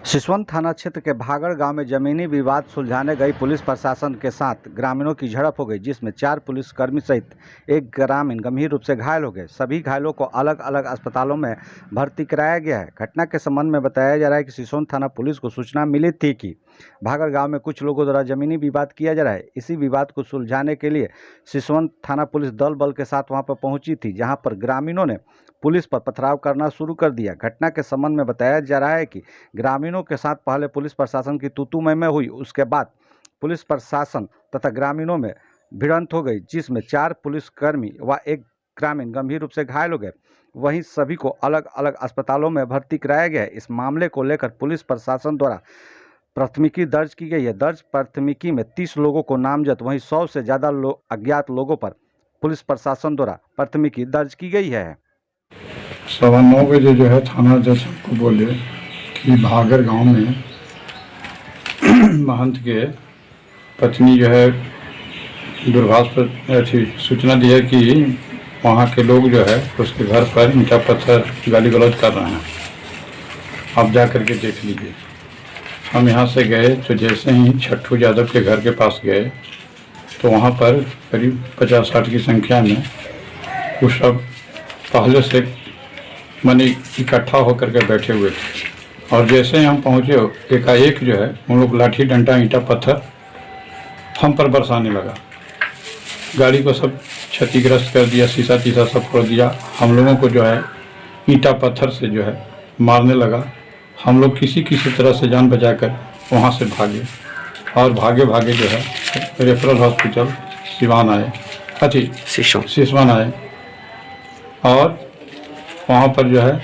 सिसवन थाना क्षेत्र के भागड़ गांव में जमीनी विवाद सुलझाने गई पुलिस प्रशासन के साथ ग्रामीणों की झड़प हो गई, जिसमें 4 पुलिसकर्मी सहित एक ग्रामीण गंभीर रूप से घायल हो गए। सभी घायलों को अलग अलग अस्पतालों में भर्ती कराया गया है। घटना के संबंध में बताया जा रहा है कि सिसवन थाना पुलिस को सूचना मिली थी कि भागड़ गांव में कुछ लोगों द्वारा जमीनी विवाद किया जा रहा है। इसी विवाद को सुलझाने के लिए सिसवन थाना पुलिस दल बल के साथ वहां पर पहुंची थी, जहां पर ग्रामीणों ने पुलिस पर पथराव करना शुरू कर दिया। घटना के संबंध में बताया जा रहा है कि ग्रामीणों के साथ पहले पुलिस प्रशासन की तू-तू मैं हुई, उसके बाद पुलिस प्रशासन तथा ग्रामीणों में भिड़ंत हो गई, जिसमें 4 पुलिसकर्मी व एक ग्रामीण गंभीर रूप से घायल हो गए। वहीं सभी को अलग अलग अस्पतालों में भर्ती कराया गया है। इस मामले को लेकर पुलिस प्रशासन द्वारा प्राथमिकी दर्ज की गई है। दर्ज प्राथमिकी में 30 लोगों को नामजद, वहीं 100 से ज़्यादा अज्ञात लोगों पर पुलिस प्रशासन द्वारा प्राथमिकी दर्ज की गई है। 9:15 बजे जो है थाना जज हमको बोले कि भागड़ गांव में महंत के पत्नी जो है दूरभाष पर ऐसी सूचना दी है कि वहाँ के लोग जो है उसके घर पर ईंटा पत्थर गाली गलौज कर रहे हैं, आप जा कर के देख लीजिए। हम यहाँ से गए तो जैसे ही छट्टू यादव के घर के पास गए तो वहाँ पर करीब 50-60 की संख्या में वो सब पहले से माने इकट्ठा होकर के बैठे हुए थे। और जैसे ही हम पहुँचे एकाएक जो है उन लोग लाठी डंडा ईंटा पत्थर हम पर बरसाने लगा। गाड़ी को सब क्षतिग्रस्त कर दिया, शीशा तीसा सब फोड़ दिया। हम लोगों को जो है ईंटा पत्थर से जो है मारने लगा। हम लोग किसी तरह से जान बचाकर वहाँ से भागे और भागे जो है रेफरल हॉस्पिटल सिवान आए, सिसवन आए और वहाँ पर जो है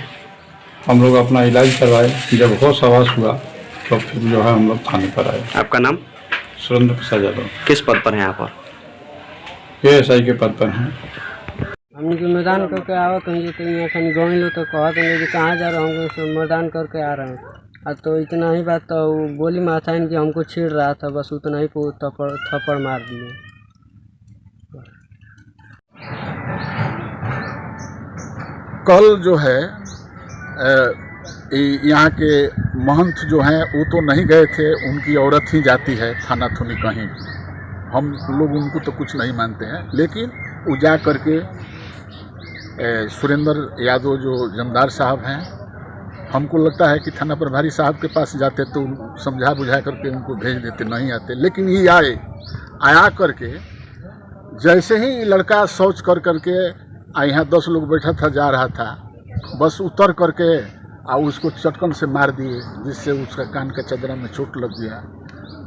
हम लोग अपना इलाज करवाए। जब होश आवास हुआ तो फिर जो है हम लोग थाने पर आए। आपका नाम? सुरेंद्र प्रसाद यादव। किस पद पर हैं आप? ASI के पद पर हैं। हमने के मैदान करके आवत होंगे तो यहाँ कहीं गाँव लोग तो कहते होंगे कि कहाँ जा रहे होंगे, सो मैदान करके आ रहे हैं। तो इतना ही बात, तो गोली माथाइन कि हमको छेड़ रहा था, बस उतना ही थप्पड़ मार दिए। कल जो है यहाँ के महंत जो हैं वो तो नहीं गए थे, उनकी औरत ही जाती है थाना थुनी कहीं भी। हम लोग उनको तो कुछ नहीं मानते हैं, लेकिन वो जा करके सुरेंद्र यादव जो जमदार साहब हैं, हमको लगता है कि थाना प्रभारी साहब के पास जाते तो समझा बुझा करके उनको भेज देते, नहीं आते। लेकिन ये आया करके जैसे ही लड़का शौच कर करके यहाँ 10 लोग बैठा था, जा रहा था, बस उतर करके और उसको चटकन से मार दिए, जिससे उसका कान का चदरा में चोट लग गया।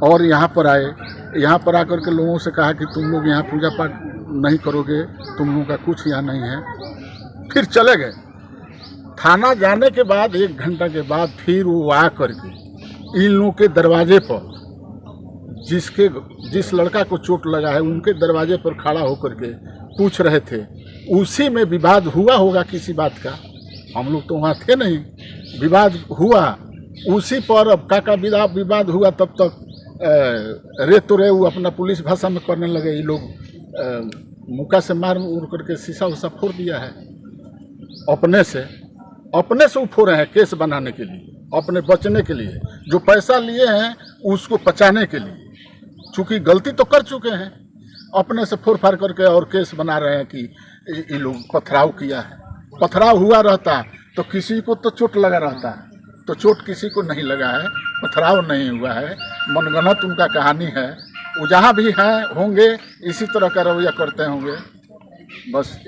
और यहाँ पर आए, यहाँ पर आकर के लोगों से कहा कि तुम लोग यहाँ पूजा पाठ नहीं करोगे, तुम लोगों का कुछ यहाँ नहीं है। फिर चले गए। थाना जाने के बाद 1 घंटा के बाद फिर वो आ करके इन लोगों के दरवाजे पर, जिस लड़का को चोट लगा है उनके दरवाजे पर खड़ा होकर के पूछ रहे थे। उसी में विवाद हुआ होगा किसी बात का, हम लोग तो वहाँ थे नहीं। विवाद हुआ उसी पर, अब का विवाद हुआ, तब तक रे तो रे वो अपना पुलिस भाषा में करने लगे। ये लोग मुक्का से मार उड़ करके शीशा उसा फोड़ दिया है। अपने से वो फोड़े हैं केस बनाने के लिए, अपने बचने के लिए। जो पैसा लिए हैं उसको पचाने के लिए, चूँकि गलती तो कर चुके हैं, अपने से फोड़ फाड़ करके और केस बना रहे हैं कि ये लोग पथराव किया है। पथराव हुआ रहता तो किसी को तो चोट लगा रहता है, तो चोट किसी को नहीं लगा है, पथराव नहीं हुआ है। मनगढ़ंत उनका कहानी है। वो जहाँ भी हैं होंगे इसी तरह का रवैया करते होंगे, बस।